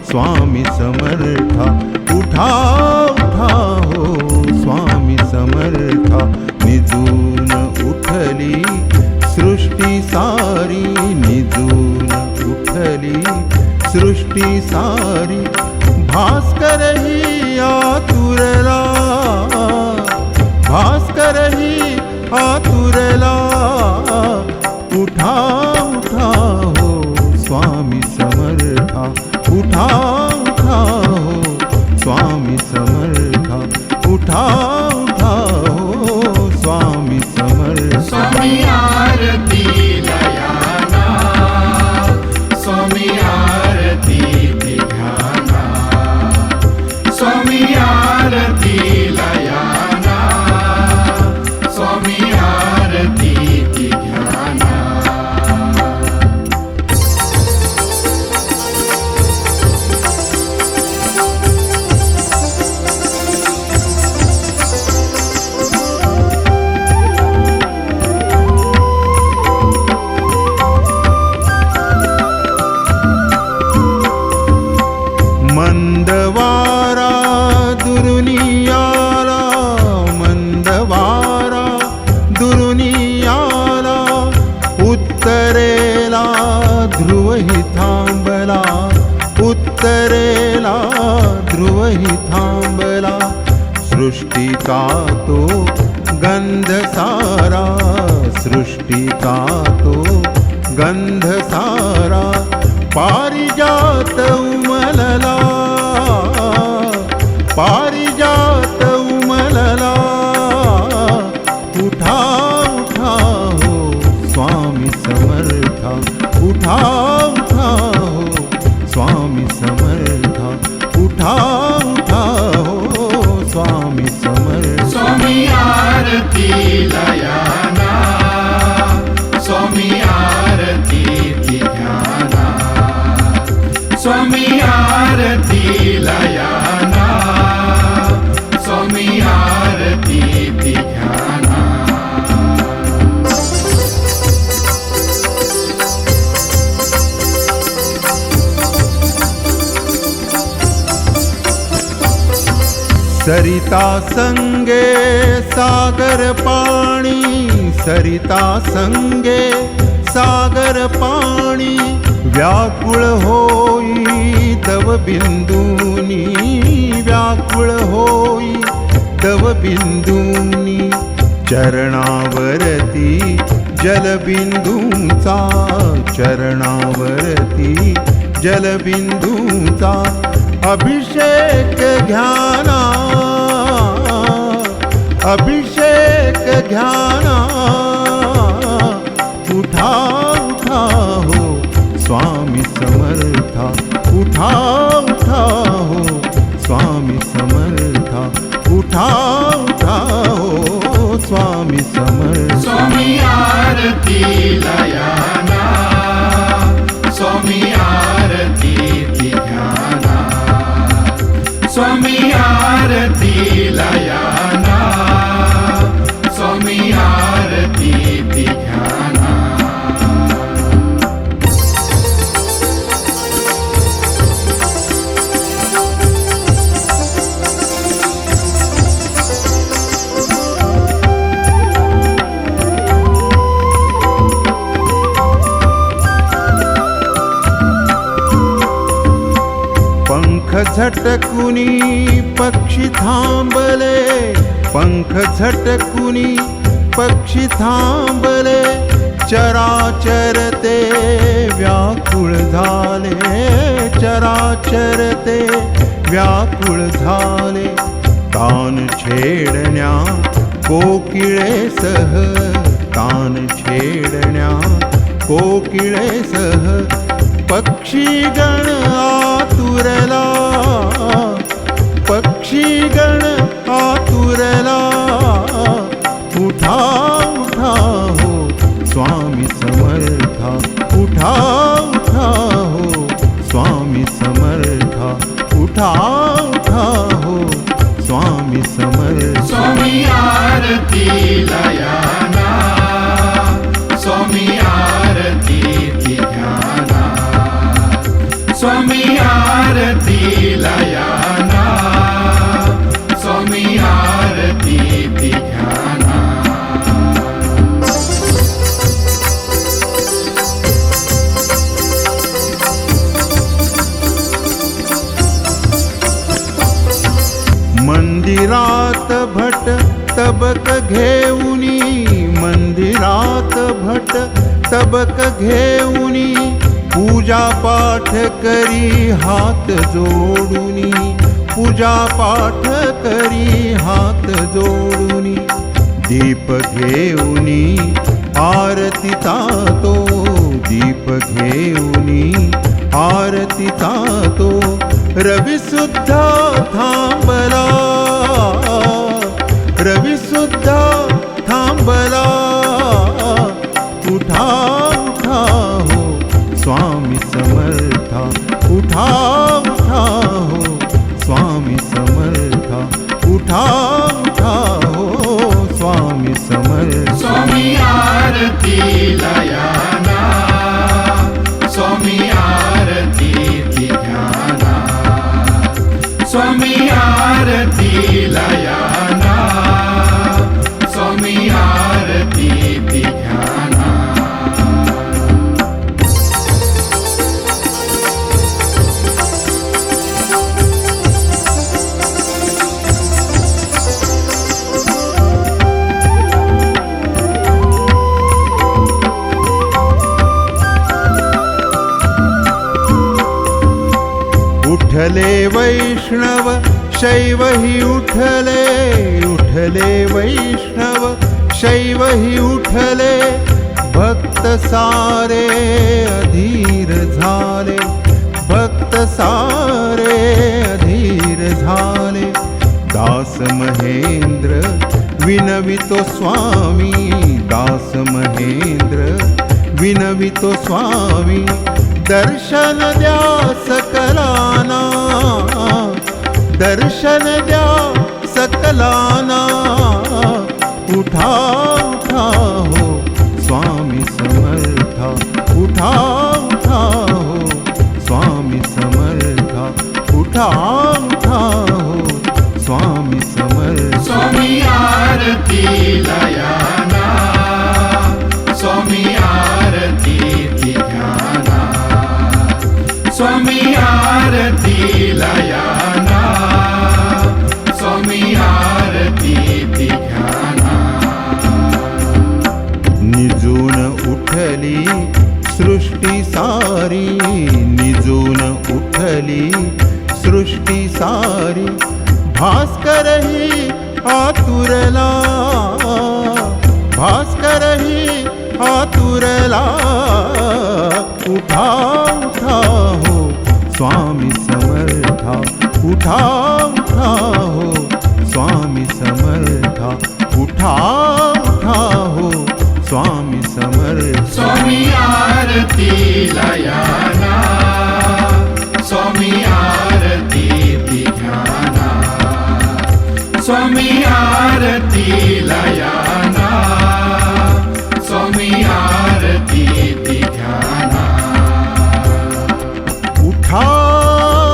स्वामी समर्था, उठा उठा हो स्वामी समर्था, निजून उठली सृष्टी सारी, निजून उठली सृष्टी सारी, भास्कर ही आतुरला, भास्कर ही आतुरला, उठा उठा हो स्वामी समर्था, उठा उठा हो स्वामी समर्था, उठा उठा हो स्वामी समर्था। स्वामी आरती लयाना, स्वामी आरती ध्याना, स्वामी आरती लयाना, स्वामी आरती ध्याना। मंदवारा दुरुनियाला, मंदवारा दुरुनियाला, उत्तरेला ध्रुवही थांबला, उत्तरेला ध्रुवही थांबला, सृष्टीचा तो गंध सारा, सृष्टीचा तो गंध सारा, पारिजात उमलला, पारिजात उमलला, उठा उठा हो स्वामी समर्था, उठा उठा हो स्वामी समर्था, उठा उठा हो स्वामी समर्था। स्वामी आरती लयाना, स्वामी आरती ध्याना, स्वामी आरती लयाना, स्वामी आरती ध्याना। सरिता संगे सागर पाणी, सरिता संगे सागर पाणी, व्याकुळ होई तव बिंदूनी, व्याकुळ होई तव बिंदूनी, चरणावरती जलबिंदूचा, चरणावरती जलबिंदूचा, अभिषेक घ्याना, अभिषेक घ्याना, उठा उठा हो स्वामी समर्था, उठा उठा हो स्वामी समर्था, उठा उठा हो स्वामी समर्था। स्वामी आरती लयाना, स्वामी आरती ध्याना, स्वामी आरती लयाना, स्वामी आरती ध्याना। पंख झटकुनी पक्षी थांबले, पंख झटकुनी पक्षी थांबले, चराचर ते व्याकुळ झाले, चराचर ते व्याकुळ झाले, तान छेडण्या कोकिळेसह, तान छेडण्या कोकिळेसह, पक्षीगण आतुरला, पक्षीगण आतुरला, उठा उठा हो स्वामी समर्था, उठा उठा हो स्वामी समर्था, उठा उठा हो स्वामी समर्था। स्वामी आरती लयाना, स्वामी आरती ध्याना, स्वामी आरतीला या ना, स्वामी आरती ती घ्या ना. मंदिरात भट तबक घेऊनी, मंदिरात भट तबक घेऊनी, पूजा पाठ करी हात जोडूनी, पूजा पाठ करी हात जोडूनी. दीप घेऊनी आरती तातो, दीप घेऊनी आरती तातो. रवी सुद्धा थांबला, रवी सुद्धा थांबला. उठा उठा हो स्वामी समर्था, उठा उठा हो स्वामी समर्था, उठा उठा हो स्वामी समर्था. स्वामी आरतीला या ना, स्वामी आरती ती घ्या ना. स्वामी आरतीला या ना, स्वामी आरती ती घ्या ना. उठले वैष्णव शैव ही उठले, उठले वैष्णव शैव ही उठले. भक्त सारे अधीर झाले, भक्त सारे अधीर झाले. दास महेंद्र विनवितो स्वामी, दास महेंद्र विनवितो स्वामी. दर्शन द्या सकलाना, दर्शन द्या सकलाना. उठा उठा हो स्वामी समर्था, उठा उठा हो स्वामी समर्था, उठा उठा हो स्वामी समर्था. स्वामी आरतीला या ना, स्वामी आरती ती घ्या ना. स्वामी आरतीला या ना, स्वामी आरती ती घ्या ना. निजून उठली सृष्टी सारी, निजून उठली सृष्टी सारी. भास्करही आतुरला, भास्करही आतुरला. उठा उठा हो स्वामी समर्था, उठा उठा हो स्वामी समर्था, उठा उठा हो स्वामी समर्था. स्वामी आरतीला या ना, स्वामी आरती ती घ्या ना. स्वामी आरतीला या ना, स्वामी आरती ती घ्या ना. उठाताना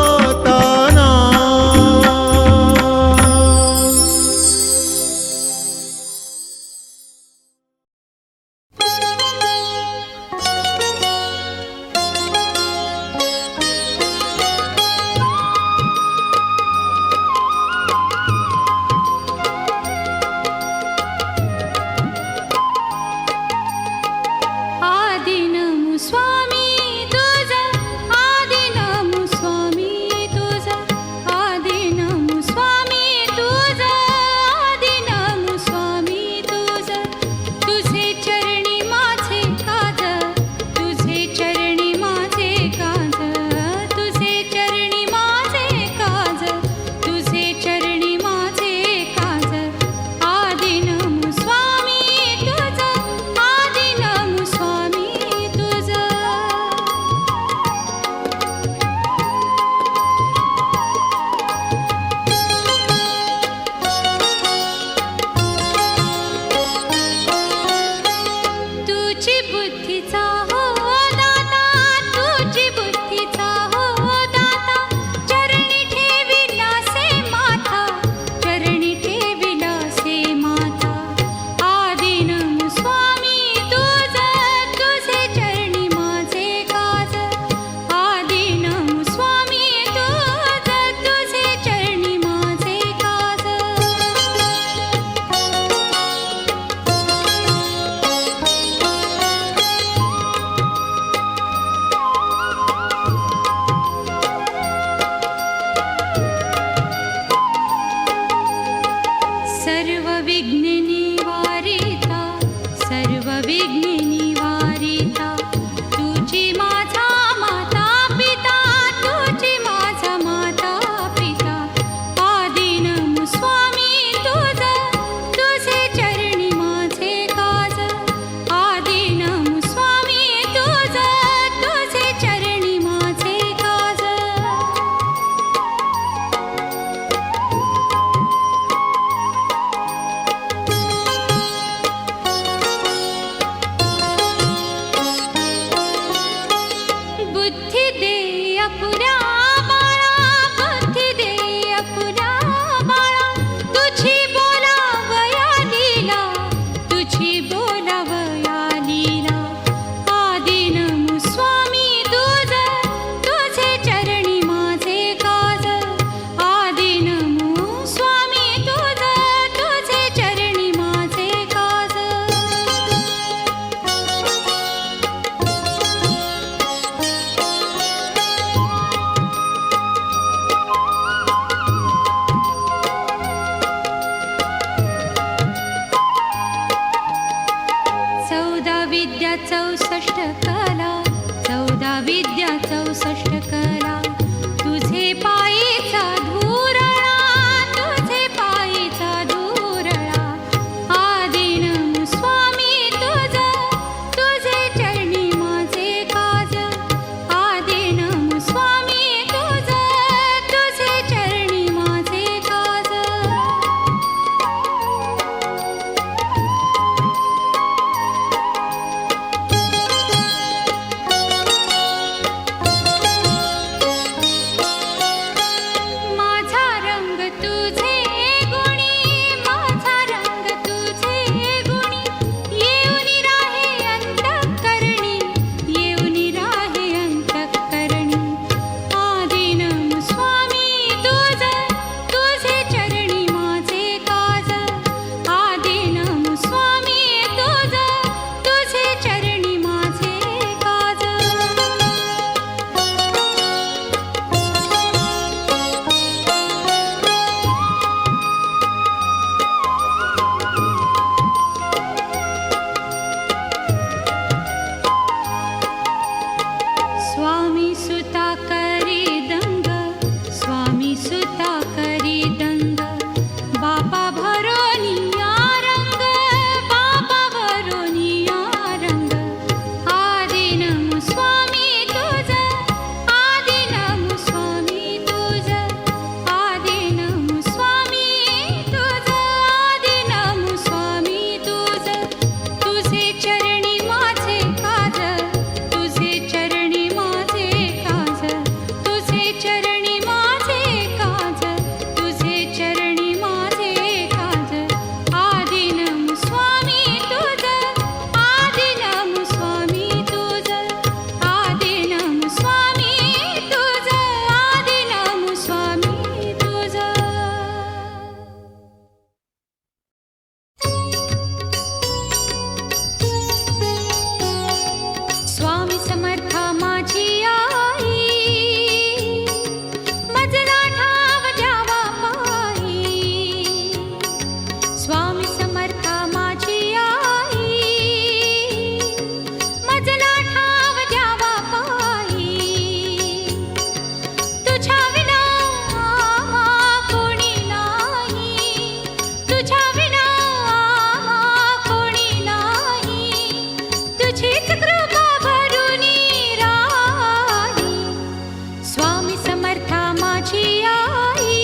समर्था माझी आई,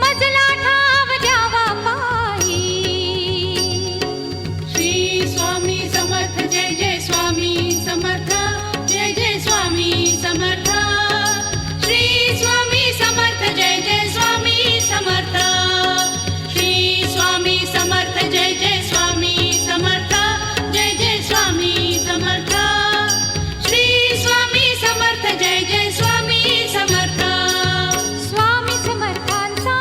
मजला ठाव द्यावा पायी. श्री स्वामी समर्थ जय जय स्वामी समर्थ जय जय स्वामी समर्थ. श्री स्वामी समर्थ जय जय स्वामी समर्थ. श्री स्वामी समर्थ जय जय स्वामी समर्थ जय जय स्वामी समर्थ. श्री स्वामी समर्थ जय जय स्वामी समर्थ. स्वामी समर्थांचा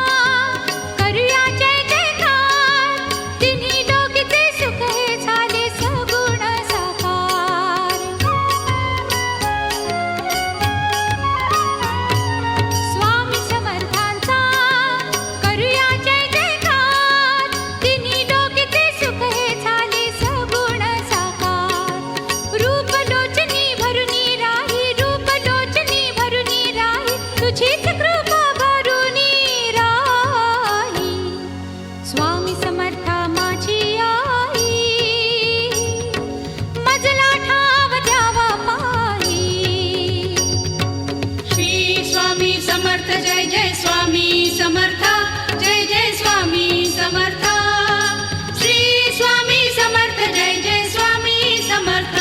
करूया जय जयकार, तिन्ही लोकीचे सुख हे झाले सगुण साकार. स्वामी समर्थांचा करूया जय जयकार, तिन्ही लोकीचे सुख हे झाले सगुण साकार. रूप लोचनी भरुनी राही, रूप लोचनी भरुनी राही, तुझीच कृपा भरुनी राही. स्वामी समर्था माझी आई, मजला ठाव द्यावा पायी. श्री स्वामी समर्थ जय जय स्वामी समर्थ जय जय स्वामी समर्थ. श्री स्वामी समर्थ जय जय स्वामी समर्थ.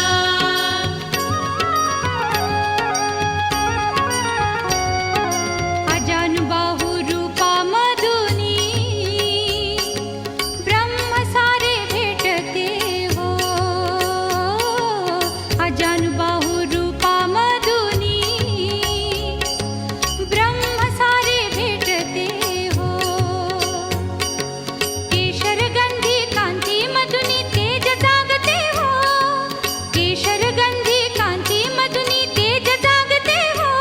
अजानुबाहू रूपा मधुनी, ब्रह्म सारे भेटते हो. अजानुबाहू रूपा मधुनी, ब्रह्म सारे भेटते हो. केशर गंधी कांती मधुनी तेज जागते हो. केशर गंधी कांती मधुनी तेज जागते हो.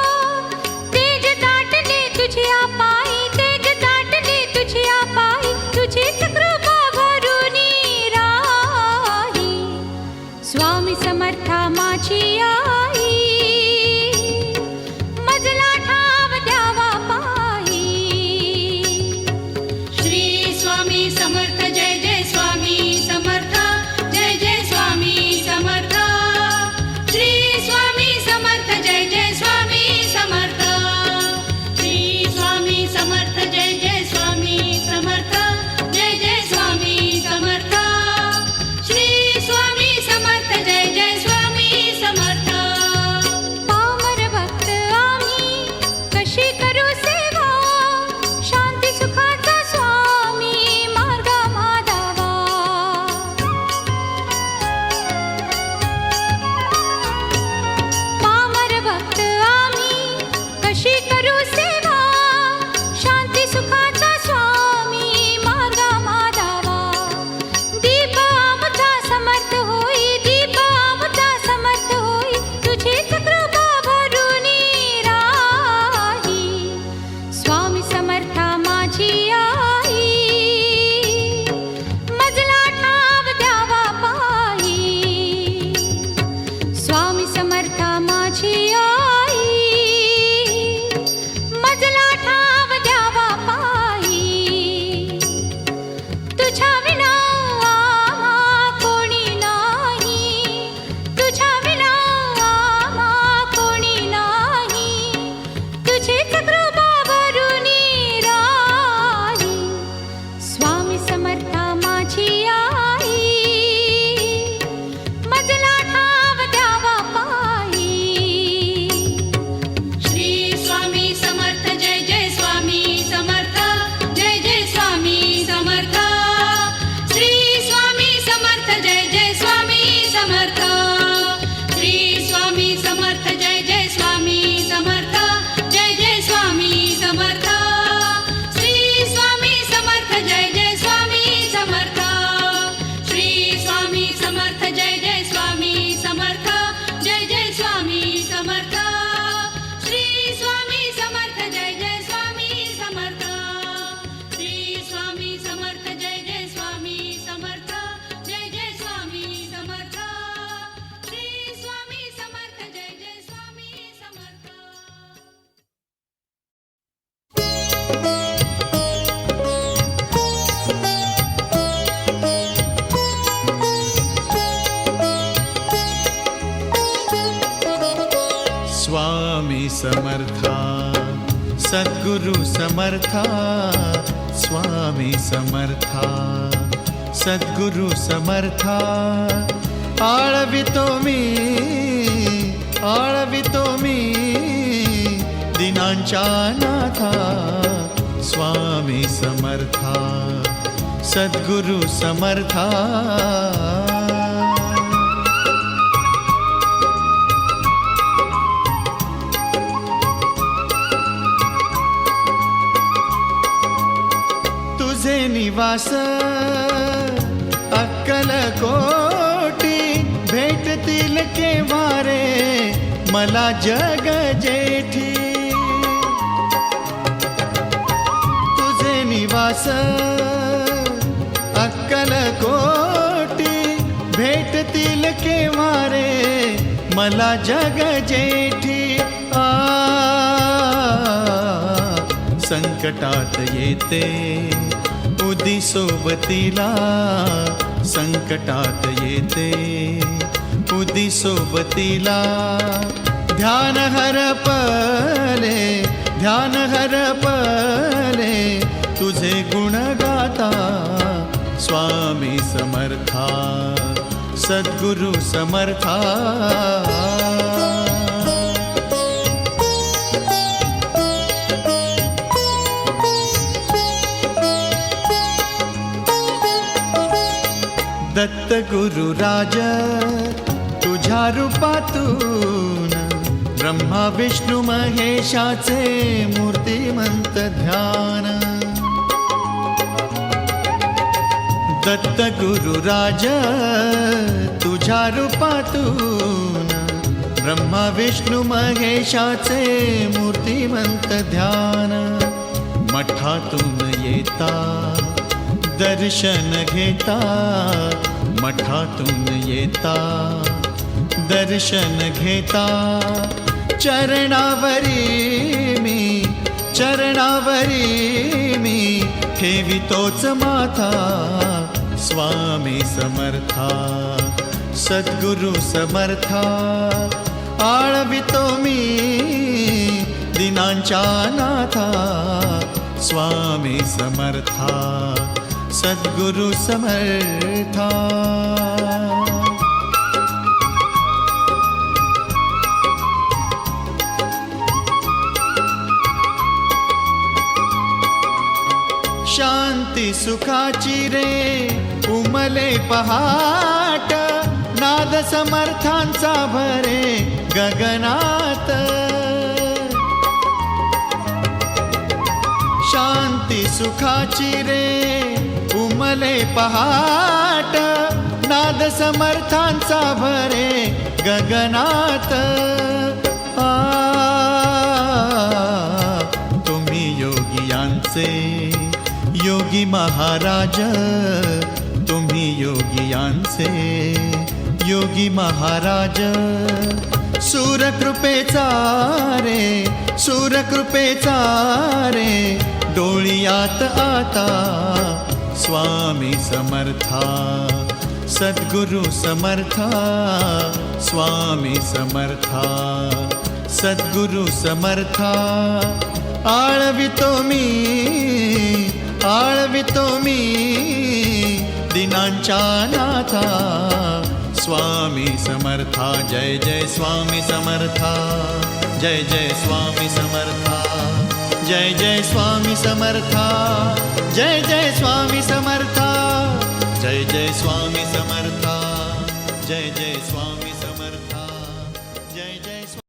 तेज दाटले तुझ्या पायी, तेज दाटले तुझ्या पायी, तुझीच कृपा भरुनी राही. स्वामी समर्था माझी आई, मजला ठाव द्यावा पायी. श्री स्वामी समर्थ जय जय स्वामी समर्थ जय जय स्वामी समर्थ. श्री स्वामी समर्थ जय जय स्वामी समर्थ. श्री स्वामी समर्थ जय जय स्वामी समर्थ जय जय स्वामी समर्थ. श्री स्वामी समर्थ जय जय स्वामी समर्थ. पामर भक्त आम्ही कशी करू सेवा, शांती सुखाचा स्वामी मार्ग माधावा. पामर भक्त आम्ही कशी करू सेवा, शांती सुखाचा स्वामी मार्ग माधावा. दीप आमचा समर्थ होई, दीप आमचा समर्थ होई, तुझीच कृपा भरुनी राही. स्वामी समर्था माझी आई, मजला ठाव द्यावा पायी. स्वामी समर्था माझी आई, मजला ठाव द्यावा पायी. तुझ्या विना आम्हा कोणी नाही, तुझ्या विना आम्हा कोणी नाही, तुझीच कृपा भरुनी राही. स्वामी समर्था माझी आई, मजला ठाव द्यावा पायी. श्री स्वामी समर्थ जय जय स्वामी समर्थ जय जय स्वामी समर्थ. श्री स्वामी समर्थ जय जय स्वामी समर्थ. श्री स्वामी समर्थ जय जय स्वामी समर्थ जय जय स्वामी समर्था सद्गुरु समर्था स्वामी समर्था सद्गुरु समर्था आळवितो मी दिनांच्या नाथा स्वामी समर्था सद्गुरु समर्था तुझे निवास अक्कलकोटी भेटतील केव्हा रे मला जग जेठी तुझे निवास अक्कलकोटी भेटतील केव्हा रे मला जग जेठी संकटात येते उदी सोबतीला संकटात येते उदी सोबतीला ध्यान हरपले तुझे गुण गाता स्वामी समर्था सद्गुरु समर्था दत्त गुरुराज तुझ्या रूपातून ब्रह्मा विष्णू महेशाचे मूर्तिमंत ध्यान दत्त गुरुराज तुझ्या रूपातून ब्रह्मा विष्णू महेशाचे मूर्तिमंत ध्यान मठातून येता दर्शन घेता मठातून येता दर्शन घेता चरणावरी मी ठेवितोच माथा स्वामी समर्था सद्गुरु समर्था आळवितो मी दिनांच्या नाथा स्वामी समर्था सद्गुरु समर्था शांती सुखाची रे उमले पहाट नाद समर्थांचा भरे गगनात शांती सुखाची रे उमले पहाट नाद समर्थांचा भरे गगनात तुम्ही योगियांचे योगी महाराज तुम्ही योगियांचे योगी महाराज सूरकृपेचा रे डोळियात आता स्वामी समर्था सद्गुरु समर्था स्वामी समर्था सद्गुरु समर्था आळवितो मी दिनांच्या नाथा स्वामी समर्था जय जय स्वामी समर्था जय जय स्वामी समर्था जय जय स्वामी समर्था जय जय स्वामी समर्था जय जय स्वामी समर्था जय जय स्वामी समर्था जय जय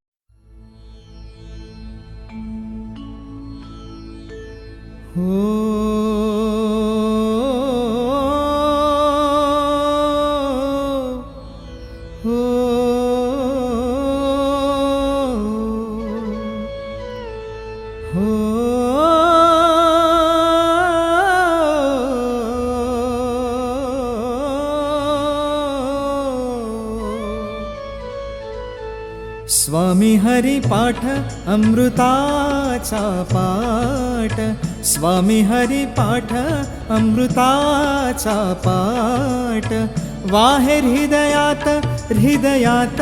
स्वामी हरी पाठ अमृताचा पाठ स्वामी हरी पाठ अमृताचा पाठ वाहेर हृदयात हृदयात